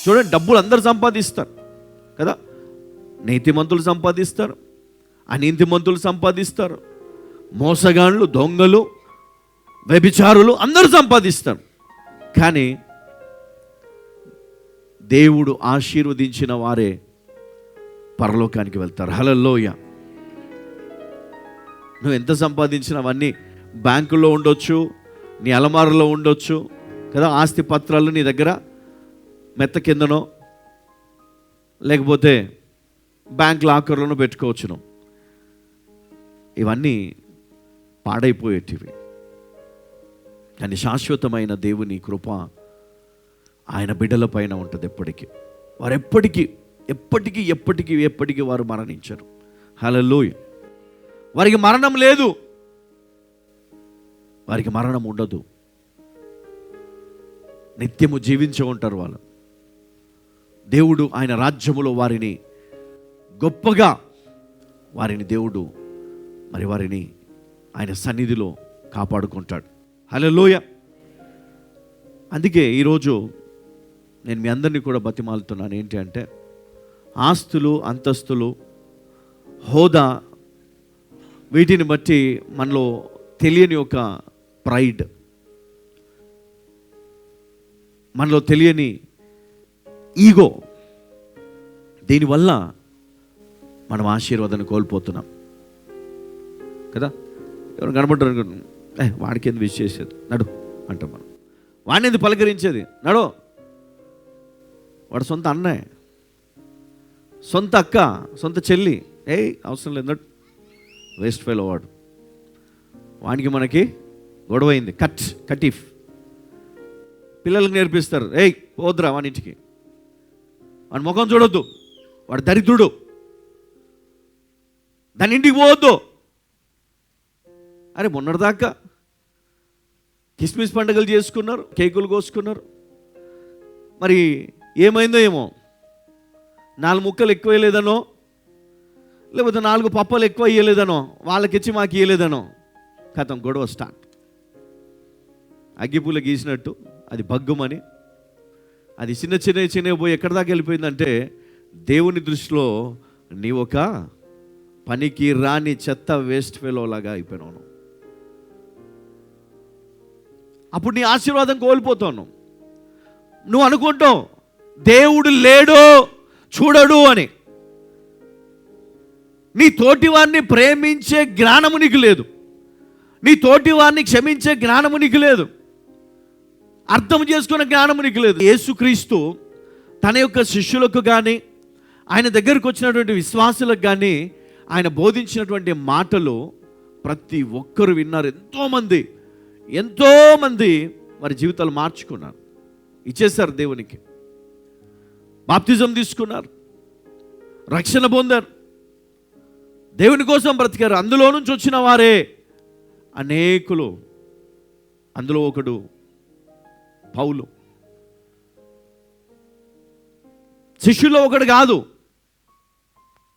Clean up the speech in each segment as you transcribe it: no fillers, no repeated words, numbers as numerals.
చూడండి, డబ్బులు అందరు సంపాదిస్తారు కదా. నీతిమంతులు సంపాదిస్తారు, అనీతిమంతులు సంపాదిస్తారు, మోసగాళ్ళు, దొంగలు, వ్యభిచారులు అందరూ సంపాదిస్తారు. కానీ దేవుడు ఆశీర్వదించిన వారే పరలోకానికి వెళ్తారు. హల్లెలూయా. నువ్వు ఎంత సంపాదించినా అవన్నీ బ్యాంకులో ఉండొచ్చు, నీ అలమారులో ఉండొచ్చు కదా. ఆస్తి పత్రాలు నీ దగ్గర మెత్త కిందనో లేకపోతే బ్యాంక్ లాకర్లోనో పెట్టుకోవచ్చును. ఇవన్నీ పాడైపోయేటివి. కానీ శాశ్వతమైన దేవుని కృప ఆయన బిడ్డల పైన ఉంటుంది ఎప్పటికీ. వారు ఎప్పటికీ వారు మరణించరు. హల్లెలూయా. వారికి మరణం లేదు, వారికి మరణం ఉండదు. నిత్యము జీవించే ఉంటారు వాళ్ళు. దేవుడు ఆయన రాజ్యములో వారిని గొప్పగా దేవుడు వారిని ఆయన సన్నిధిలో కాపాడుకుంటాడు. హల్లెలూయా. అందుకే ఈరోజు నేను మీ అందరినీ కూడా బతిమాలుతున్నాను. ఏంటి అంటే, ఆస్తులు, అంతస్తులు, హోదా, వీటిని బట్టి మనలో తెలియని ఒక ప్రైడ్, మనలో తెలియని ఈగో, దీనివల్ల మనం ఆశీర్వాదాన్ని కోల్పోతున్నాం కదా. ఎవరు కనబడ్డారు, వాడికి ఎందుకు విష్ చేసేది, నడు అంటాం మనం. వాడిని ఎందుకు పలకరించేది, నడు. వాడు సొంత అన్నయ్య, సొంత అక్క, సొంత చెల్లి, అవసరం లేదు, నడు. వేస్ట్ ఫెలో వాడు. వానికి మనకి గొడవైంది. కటీఫ్. పిల్లలకు నేర్పిస్తారు, పోద్రా వానింటికి, వాడి ముఖం చూడొద్దు, వాడు దరిద్రుడు, దాని ఇంటికి పోవద్దు. అరే మొన్నటిదాకా కిస్మిస్ పండుగలు చేసుకున్నారు, కేకులు కోసుకున్నారు, మరి ఏమైందో ఏమో, 4 ముక్కలు ఎక్కువ వేయలేదనో, లేకపోతే 4 పప్పలు ఎక్కువ ఇయ్యలేదనో, వాళ్ళకిచ్చి మాకు ఇయ్యలేదనో, కథం గొడవ స్టార్ట్. అగ్గిపూల గీసినట్టు అది బగ్గుమని, అది చిన్న పోయి ఎక్కడి దాకా వెళ్ళిపోయిందంటే, దేవుని దృష్టిలో నీ ఒక పనికి రాని చెత్త వేస్ట్ ఫెలోలాగా అయిపోయినాను. అప్పుడు నీ ఆశీర్వాదం కోల్పోతాను. నువ్వు అనుకుంటావు దేవుడు లేడు, చూడడు అని. నీ తోటి వారిని ప్రేమించే జ్ఞానము నీకు లేదు, నీ తోటి వారిని క్షమించే జ్ఞానము నీకు లేదు, అర్థం చేసుకునే జ్ఞానము నీకు లేదు. యేసుక్రీస్తు తన యొక్క శిష్యులకు కానీ, ఆయన దగ్గరకు వచ్చినటువంటి విశ్వాసులకు కానీ ఆయన బోధించినటువంటి మాటలు ప్రతి ఒక్కరు విన్నారు. ఎంతోమంది వారి జీవితాలు మార్చుకున్నారు, ఇచ్చేశారు దేవునికి, బాప్తిజం తీసుకున్నారు, రక్షణ పొందారు, దేవుని కోసం బ్రతికారు. అందులో నుంచి వచ్చిన వారే అనేకులు. అందులో ఒకడు పౌలు. శిష్యుల్లో ఒకడు కాదు,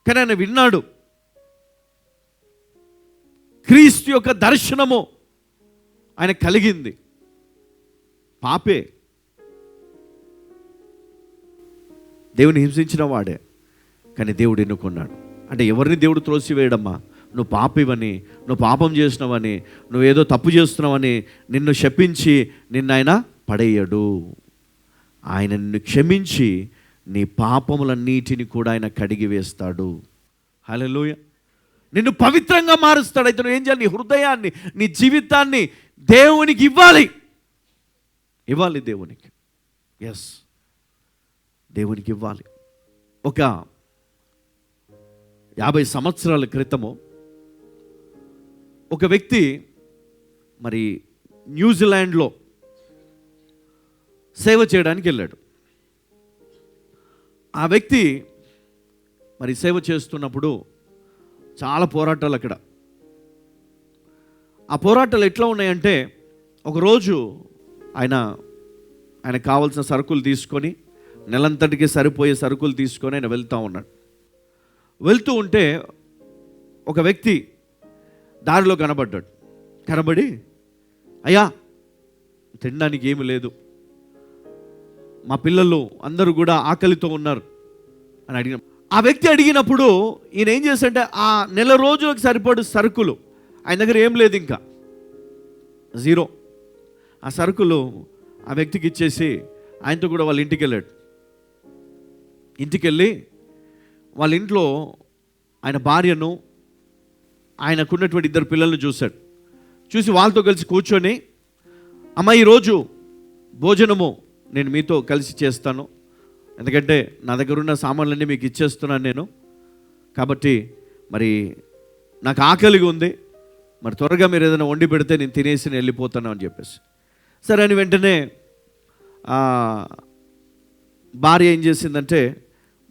కానీ ఆయన విన్నాడు. క్రీస్తు యొక్క దర్శనము ఆయన కలిగింది. పాపే, దేవుని హింసించిన వాడే, కానీ దేవుడు ఎన్నుకున్నాడు. అంటే ఎవరిని దేవుడు త్రోసివేయడమ్మా, నువ్వు పాపివని, నువ్వు పాపం చేసినవని, నువ్వేదో తప్పు చేస్తున్నావని నిన్ను శపించి నిన్ను ఆయన పడేయడు. ఆయన నిన్ను క్షమించి నీ పాపములన్నిటిని కూడా ఆయన కడిగి వేస్తాడు. హల్లెలూయా. నిన్ను పవిత్రంగా మారుస్తాడు. అయితే నువ్వు ఏం చేయాలి? నీ హృదయాన్ని, నీ జీవితాన్ని దేవునికి ఇవ్వాలి. దేవునికి, దేవునికి ఇవ్వాలి. ఒక 50 సంవత్సరాల క్రితము ఒక వ్యక్తి మరి న్యూజిలాండ్లో సేవ చేయడానికి వెళ్ళాడు. ఆ వ్యక్తి మరి సేవ చేస్తున్నప్పుడు చాలా పోరాటాలు అక్కడ. ఆ పోరాటాలు ఎట్లా ఉన్నాయంటే, ఒకరోజు ఆయన కావాల్సిన సరుకులు తీసుకొని, నెలంతటికి సరిపోయే సరుకులు తీసుకొని ఆయన వెళ్తూ ఉన్నాడు. వెళ్తూ ఉంటే ఒక వ్యక్తి దారిలో కనబడి, అయ్యా తినడానికి ఏమి లేదు, మా పిల్లలు అందరూ కూడా ఆకలితో ఉన్నారు అని అడిగిన ఆ వ్యక్తి అడిగినప్పుడు ఈయన ఏం చేశాడంటే ఆ నెల రోజులకు సరిపడు సరుకులు ఆయన దగ్గర ఏం లేదు, ఇంకా జీరో. ఆ సరుకులు ఆ వ్యక్తికి ఇచ్చేసి ఆయనతో కూడా వాళ్ళ ఇంటికి వెళ్ళాడు. ఇంటికి వెళ్ళి వాళ్ళ ఇంట్లో ఆయన భార్యను, ఆయనకున్నటువంటి 2 పిల్లలను చూశాడు. చూసి వాళ్ళతో కలిసి కూర్చొని, అమ్మ ఈరోజు భోజనము నేను మీతో కలిసి చేస్తాను, ఎందుకంటే నా దగ్గర ఉన్న సామాన్లన్నీ మీకు ఇచ్చేస్తున్నాను నేను, కాబట్టి మరి నాకు ఆకలిగా ఉంది, మరి త్వరగా మీరు ఏదైనా వండి పెడితే నేను తినేసి నేను వెళ్ళిపోతాను అని చెప్పేసి. సరే అని వెంటనే భార్య ఏం చేసిందంటే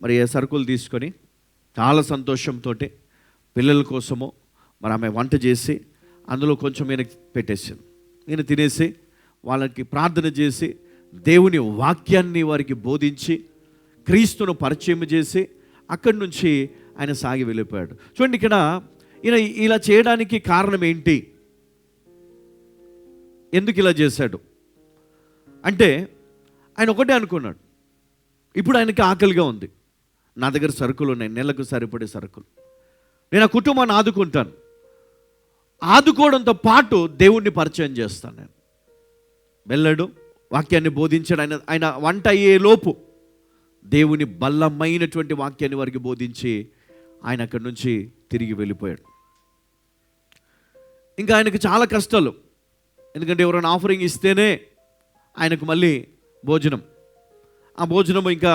మరి సరుకులు తీసుకొని చాలా సంతోషంతో పిల్లల కోసము మరి ఆమె వంట చేసి అందులో కొంచెం ఈయనకి పెట్టేసింది. ఈయన తినేసి వాళ్ళకి ప్రార్థన చేసి దేవుని వాక్యాన్ని వారికి బోధించి క్రీస్తును పరిచయం చేసి అక్కడి నుంచి ఆయన సాగి వెళ్ళిపోయాడు. చూడండి, ఇక్కడ ఈయన ఇలా చేయడానికి కారణం ఏంటి, ఎందుకు ఇలా చేశాడు అంటే ఆయన ఒకటే అనుకున్నాడు, ఇప్పుడు ఆయనకి ఆకలిగా ఉంది, నా దగ్గర సరుకులు ఉన్నాయి, నెలకు సరిపడే సరుకులు, నేను ఆ కుటుంబాన్ని ఆదుకుంటాను, ఆదుకోవడంతో పాటు దేవుణ్ణి పరిచయం చేస్తాను. నేను వెళ్ళాడు, వాక్యాన్ని బోధించాడు. ఆయన వంట అయ్యే లోపు దేవుని బలమైనటువంటి వాక్యాన్ని వారికి బోధించి ఆయన అక్కడి నుంచి తిరిగి వెళ్ళిపోయాడు. ఇంకా ఆయనకు చాలా కష్టాలు, ఎందుకంటే ఎవరైనా ఆఫరింగ్ ఇస్తేనే ఆయనకు మళ్ళీ భోజనం. ఆ భోజనం ఇంకా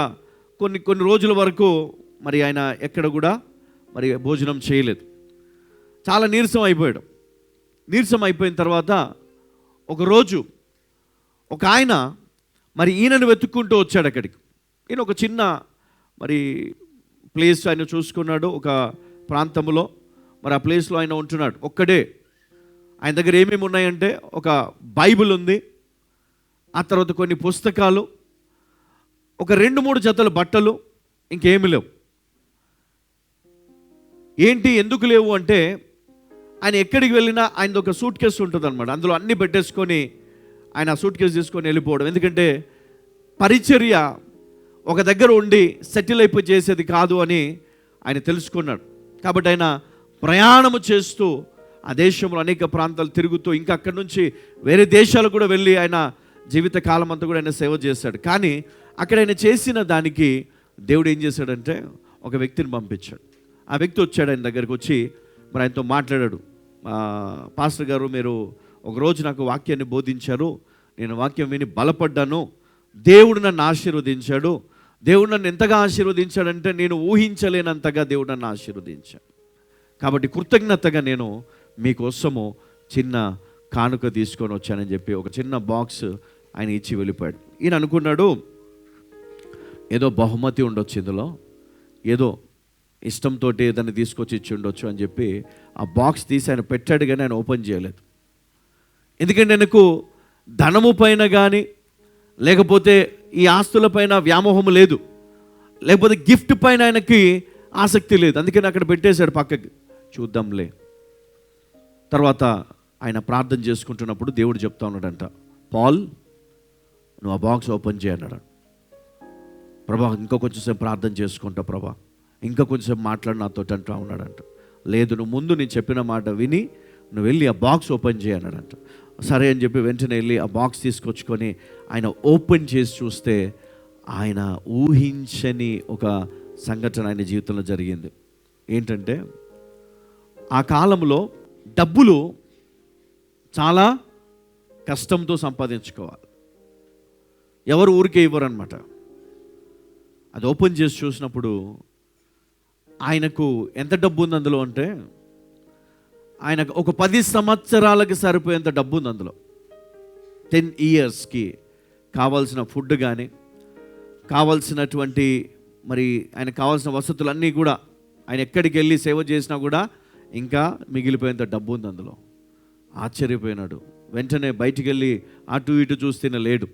కొన్ని రోజుల వరకు మరి ఆయన ఎక్కడ కూడా మరి భోజనం చేయలేదు. చాలా నీరసం అయిపోయాడు. నీరసం అయిపోయిన తర్వాత ఒకరోజు ఒక ఆయన మరి ఈయనను వెతుక్కుంటూ వచ్చాడు అక్కడికి. ఈయన ఒక చిన్న మరి ప్లేస్ ఆయన చూసుకున్నాడు, ఒక ప్రాంతంలో. మరి ఆ ప్లేస్లో ఆయన ఉంటున్నాడు ఒక్కడే. ఆయన దగ్గర ఏమేమి ఉన్నాయంటే ఒక బైబిల్ ఉంది, ఆ తర్వాత కొన్ని పుస్తకాలు, ఒక 2-3 జతల బట్టలు, ఇంకేమి లేవు. ఏంటి ఎందుకు లేవు అంటే ఆయన ఎక్కడికి వెళ్ళినా ఆయనది ఒక సూట్ కేసు ఉంటుంది అనమాట, అందులో అన్నీ పెట్టేసుకొని ఆయన ఆ సూట్ కేసు తీసుకొని వెళ్ళిపోవడం. ఎందుకంటే పరిచర్య ఒక దగ్గర ఉండి సెటిల్ అయిపోయి చేసేది కాదు అని ఆయన తెలుసుకున్నాడు. కాబట్టి ఆయన ప్రయాణము చేస్తూ ఆ దేశంలో అనేక ప్రాంతాలు తిరుగుతూ ఇంకా అక్కడి నుంచి వేరే దేశాలకు కూడా వెళ్ళి ఆయన జీవిత కాలం అంతా కూడా ఆయన సేవ చేశాడు. కానీ అక్కడ ఆయన చేసిన దానికి దేవుడు ఏం చేశాడంటే ఒక వ్యక్తిని పంపించాడు. ఆ వ్యక్తి వచ్చాడు, ఆయన దగ్గరికి వచ్చి మరి ఆయనతో మాట్లాడాడు. పాస్టర్ గారు, మీరు ఒకరోజు నాకు వాక్యాన్ని బోధించారు, నేను వాక్యం విని బలపడ్డాను, దేవుడు నన్ను ఆశీర్వదించాడు. దేవుడు నన్ను ఎంతగా ఆశీర్వదించాడంటే నేను ఊహించలేనంతగా దేవుడు నన్ను ఆశీర్వదించాడు. కాబట్టి కృతజ్ఞతగా నేను మీకోసము చిన్న కానుక తీసుకొని వచ్చానని చెప్పి ఒక చిన్న బాక్స్ ఆయన ఇచ్చి వెళ్ళిపోయాడు. ఈయన అనుకున్నాడు ఏదో బహుమతి ఉండొచ్చు, ఇందులో ఏదో ఇష్టంతో ఏదైనా తీసుకొచ్చి ఇచ్చి ఉండొచ్చు అని చెప్పి ఆ బాక్స్ తీసి ఆయన పెట్టాడు, కానీ ఆయన ఓపెన్ చేయలేదు. ఎందుకంటే ఆయనకు ధనము పైన కానీ లేకపోతే ఈ ఆస్తుల పైన వ్యామోహం లేదు, లేకపోతే గిఫ్ట్ పైన ఆయనకి ఆసక్తి లేదు. అందుకని అక్కడ పెట్టేశాడు పక్కకి, చూద్దాంలే. తర్వాత ఆయన ప్రార్థన చేసుకుంటున్నప్పుడు దేవుడు చెప్తా ఉన్నాడంట, పాల్ నువ్వు ఆ బాక్స్ ఓపెన్ చేయన్నాడు. ప్రభా ఇంకా కొంచెంసేపు ప్రార్థన చేసుకుంటా ప్రభా, ఇంకా కొంచెంసేపు మాట్లాడి నాతో అంటూ ఉన్నాడంట. లేదు, నువ్వు ముందు నేను చెప్పిన మాట విని నువ్వు వెళ్ళి ఆ బాక్స్ ఓపెన్ చేయన్నాడంట. సరే అని చెప్పి వెంటనే వెళ్ళి ఆ బాక్స్ తీసుకొచ్చుకొని ఆయన ఓపెన్ చేసి చూస్తే ఆయన ఊహించని ఒక సంఘటన ఆయన జీవితంలో జరిగింది. ఏంటంటే ఆ కాలంలో డబ్బులు చాలా కష్టంతో సంపాదించుకోవాలి, ఎవరు ఊరికే ఇవ్వరు అనమాట. అది ఓపెన్ చేసి చూసినప్పుడు ఆయనకు ఎంత డబ్బు ఉంది అందులో అంటే ఆయనకు ఒక 10 సంవత్సరాలకి సరిపోయేంత డబ్బు ఉంది అందులో. 10 ఇయర్స్కి కావాల్సిన ఫుడ్ కానీ కావాల్సినటువంటి మరి ఆయనకు కావాల్సిన వసతులన్నీ కూడా ఆయన ఎక్కడికి వెళ్ళి సేవ చేసినా కూడా ఇంకా మిగిలిపోయేంత డబ్బు ఉంది అందులో. ఆశ్చర్యపోయినాడు. వెంటనే బయటికి వెళ్ళి అటు ఇటు చూస్తేనే లేడు,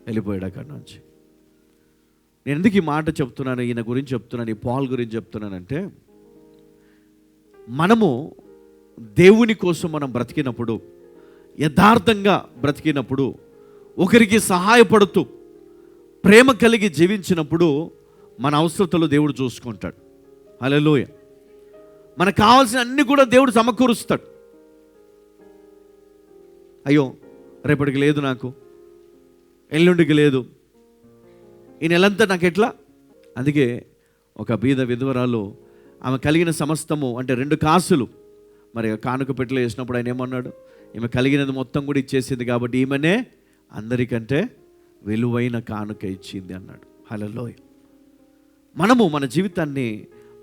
వెళ్ళిపోయాడు అక్కడి నుంచి. నేను ఎందుకు ఈ మాట చెప్తున్నాను, ఈయన గురించి చెప్తున్నాను, ఈ పాల్ గురించి చెప్తున్నానంటే మనము దేవుని కోసం మనం బ్రతికినప్పుడు, యథార్థంగా బ్రతికినప్పుడు ఒకరికి సహాయపడుతూ ప్రేమ కలిగి జీవించినప్పుడు మన అవసరతలు దేవుడు చూసుకుంటాడు. హల్లెలూయా. మనకు కావాల్సిన అన్ని కూడా దేవుడు సమకూరుస్తాడు. అయ్యో రేపటికి లేదు, నాకు ఎల్లుండికి లేదు, ఈ నెలంతా నాకు ఎట్లా? అందుకే ఒక బీద విధవరాలు ఆమె కలిగిన సమస్తము అంటే 2 కాసులు మరి కానుక పెట్టెలో వేసినప్పుడు ఆయన ఏమన్నాడు? ఈమె కలిగినది మొత్తం కూడా ఇచ్చేసింది కాబట్టి ఈమెనే అందరికంటే విలువైన కానుక ఇచ్చింది అన్నాడు. హల్లెలూయా. మనము మన జీవితాన్ని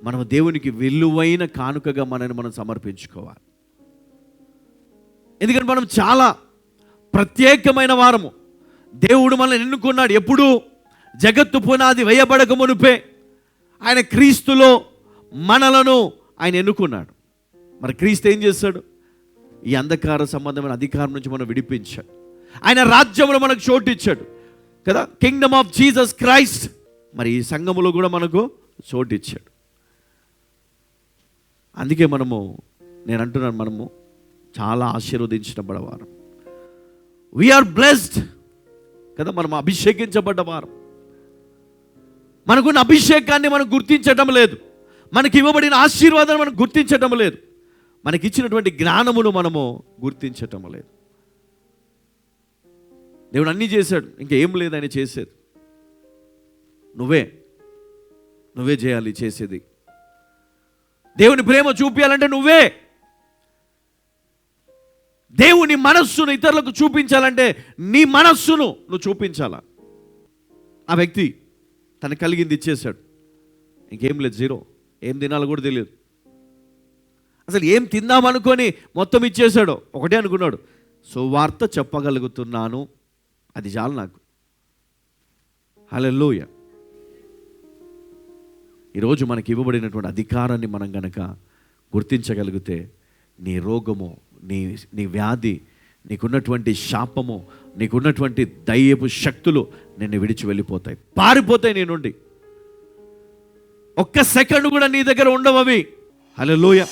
మనం దేవునికి విలువైన కానుకగా మనం సమర్పించుకోవాలి. ఎందుకంటే మనం చాలా ప్రత్యేకమైన వారము. దేవుడు మనల్ని ఎన్నుకున్నాడు. ఎప్పుడు జగత్తు పునాది వేయబడక మునుపే ఆయన క్రీస్తులో మనలను ఆయన ఎన్నుకున్నాడు. మరి క్రీస్తు ఏం చేశాడు? ఈ అంధకార సంబంధమైన అధికారం నుంచి మనం విడిపించాడు. ఆయన రాజ్యంలో మనకు చోటు ఇచ్చాడు కదా, కింగ్డమ్ ఆఫ్ జీసస్ క్రైస్ట్. మరి ఈ సంఘములో కూడా మనకు చోటు ఇచ్చాడు. అందుకే నేను అంటున్నాను, మనము చాలా ఆశీర్వదించబడవారు. వీఆర్ బ్లెస్డ్ కదా, మనం అభిషేకించబడ్డవారు. మనకున్న అభిషేకాన్ని మనం గుర్తించటం లేదు, మనకి ఇవ్వబడిన ఆశీర్వాదాన్ని మనం గుర్తించటం లేదు, మనకి ఇచ్చినటువంటి జ్ఞానమును మనము గుర్తించటం లేదు. దేవుడు అన్నీ చేశాడు, ఇంకేం లేదు ఆయన చేసేది. నువ్వే చేయాలి చేసేది. దేవుని ప్రేమ చూపించాలంటే నువ్వే. దేవుని మనస్సును ఇతరులకు చూపించాలంటే నీ మనస్సును నువ్వు చూపించాలా. ఆ వ్యక్తి తనకు కలిగింది ఇచ్చేశాడు, ఇంకేం లేదు, జీరో. ఏం తినాలో కూడా తెలియదు, అసలు ఏం తిందామనుకొని మొత్తం ఇచ్చేశాడు. ఒకటే అనుకున్నాడు, సువార్త చెప్పగలుగుతున్నాను, అది చాలు నాకు. హల్లెలూయా. ఈరోజు మనకి ఇవ్వబడినటువంటి అధికారాన్ని మనం గనక గుర్తించగలిగితే నీ రోగము, నీ వ్యాధి, నీకున్నటువంటి శాపము, నీకున్నటువంటి దయ్యపు శక్తులు నిన్ను విడిచి వెళ్ళిపోతాయి, పారిపోతాయి నీ నుండి. ఒక్క సెకండ్ కూడా నీ దగ్గర ఉండవు అవి. హల్లెలూయా.